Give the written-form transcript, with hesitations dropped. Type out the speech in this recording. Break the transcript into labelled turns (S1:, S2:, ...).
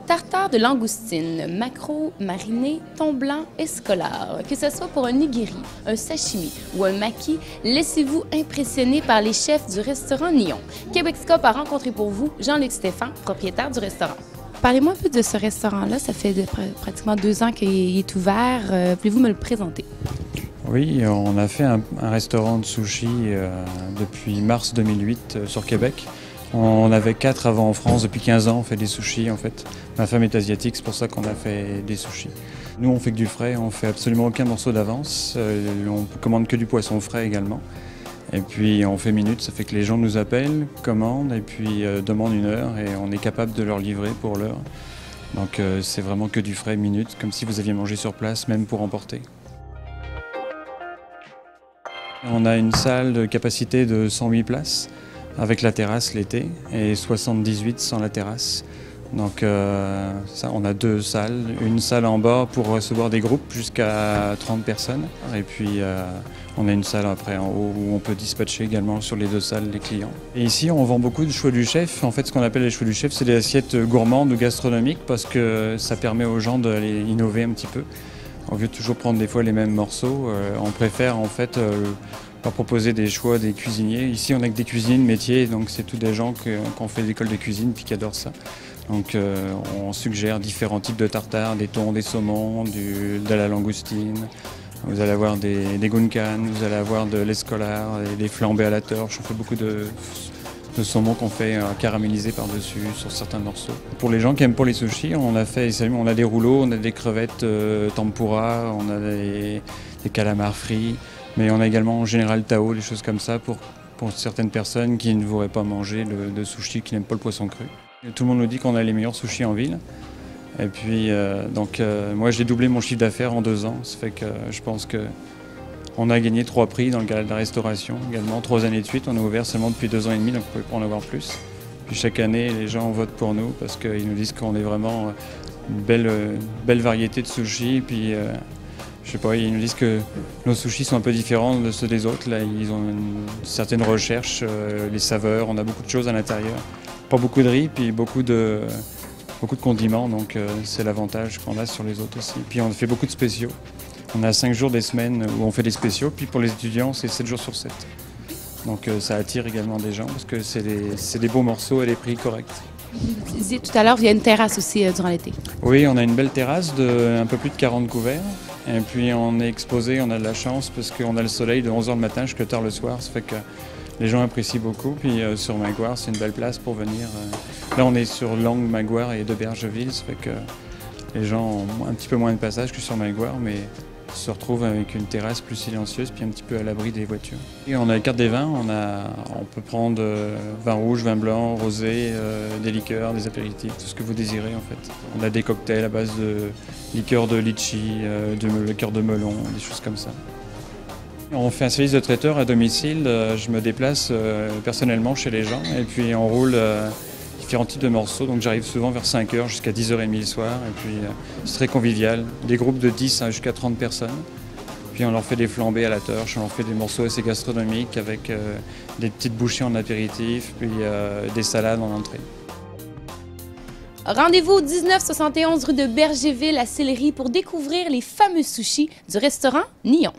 S1: Tartare de langoustine, maquereau, mariné, thon blanc et scolar. Que ce soit pour un nigiri, un sashimi ou un maki, laissez-vous impressionner par les chefs du restaurant Nyon. Québec'Scope a rencontré pour vous Jean-Luc Stéphane, propriétaire du restaurant. Parlez-moi un peu de ce restaurant-là. Ça fait pratiquement 2 ans qu'il est ouvert. Pouvez-vous me le présenter?
S2: Oui, on a fait un restaurant de sushi depuis mars 2008 sur Québec. On avait 4 avant en France. Depuis 15 ans, on fait des sushis en fait. Ma femme est asiatique, c'est pour ça qu'on a fait des sushis. Nous, on fait que du frais, on fait absolument aucun morceau d'avance. On commande que du poisson frais également. Et puis on fait minute, ça fait que les gens nous appellent, commandent et puis demandent une heure et on est capable de leur livrer pour l'heure. Donc c'est vraiment que du frais minute, comme si vous aviez mangé sur place, même pour emporter. On a une salle de capacité de 108 places avec la terrasse l'été et 78 sans la terrasse. Donc ça, on a 2 salles, une salle en bas pour recevoir des groupes jusqu'à 30 personnes et puis on a une salle après en haut où on peut dispatcher également sur les 2 salles les clients. Et ici on vend beaucoup de choix du chef. En fait ce qu'on appelle les choix du chef, c'est des assiettes gourmandes ou gastronomiques parce que ça permet aux gens d'aller innover un petit peu. Au lieu de toujours prendre des fois les mêmes morceaux, on préfère en fait leur proposer des choix des cuisiniers. Ici on a que des cuisiniers de métier, donc c'est tous des gens qui ont fait l'école de cuisine puis qui adorent ça. Donc on suggère différents types de tartares, des thons, des saumons, de la langoustine. Vous allez avoir des gunkan, vous allez avoir de l'escolar, des flambés à la torche. On fait beaucoup de saumon qu'on fait caraméliser par-dessus sur certains morceaux. Pour les gens qui aiment pas les sushis, on a des rouleaux, on a des crevettes tempura, on a des calamars frits, mais on a également en général tao, des choses comme ça pour certaines personnes qui ne voudraient pas manger de sushi, qui n'aiment pas le poisson cru. Et tout le monde nous dit qu'on a les meilleurs sushis en ville. Et puis moi j'ai doublé mon chiffre d'affaires en 2 ans, ça fait que je pense que on a gagné 3 prix dans le cadre de la restauration également, 3 années de suite. On est ouvert seulement depuis 2 ans et demi, donc on ne pouvait pas en avoir plus. Puis chaque année, les gens votent pour nous parce qu'ils nous disent qu'on est vraiment une belle variété de sushis. Puis je sais pas, ils nous disent que nos sushis sont un peu différents de ceux des autres. Là, ils ont une certaine recherche, les saveurs, on a beaucoup de choses à l'intérieur. Pas beaucoup de riz, puis beaucoup de condiments, donc c'est l'avantage qu'on a sur les autres aussi. Puis on fait beaucoup de spéciaux. On a 5 jours des semaines où on fait des spéciaux, puis pour les étudiants, c'est 7 jours sur 7. Donc ça attire également des gens parce que c'est des beaux morceaux et des prix corrects.
S1: Vous disiez tout à l'heure, il y a une terrasse aussi durant l'été.
S2: Oui, on a une belle terrasse de un peu plus de 40 couverts. Et puis on est exposé, on a de la chance parce qu'on a le soleil de 11h le matin jusqu'à tard le soir. Ça fait que les gens apprécient beaucoup. Puis sur Maguire, c'est une belle place pour venir. Là, on est sur l'angle Maguire et de Bergeville. Ça fait que les gens ont un petit peu moins de passage que sur Maguire, mais se retrouvent avec une terrasse plus silencieuse puis un petit peu à l'abri des voitures. Et on a la carte des vins, on peut prendre vin rouge, vin blanc, rosé, des liqueurs, des apéritifs, tout ce que vous désirez en fait. On a des cocktails à base de liqueur de litchi, de liqueur de melon, des choses comme ça. On fait un service de traiteur à domicile, je me déplace personnellement chez les gens et puis on roule différents types de morceaux, donc j'arrive souvent vers 5h jusqu'à 10h30 le soir et puis c'est très convivial, des groupes de 10 jusqu'à 30 personnes. Puis on leur fait des flambés à la torche, on leur fait des morceaux assez gastronomiques avec des petites bouchées en apéritif, puis des salades en entrée.
S1: Rendez-vous au 1971 rue de Bergeville à Sillery pour découvrir les fameux sushis du restaurant Nyon.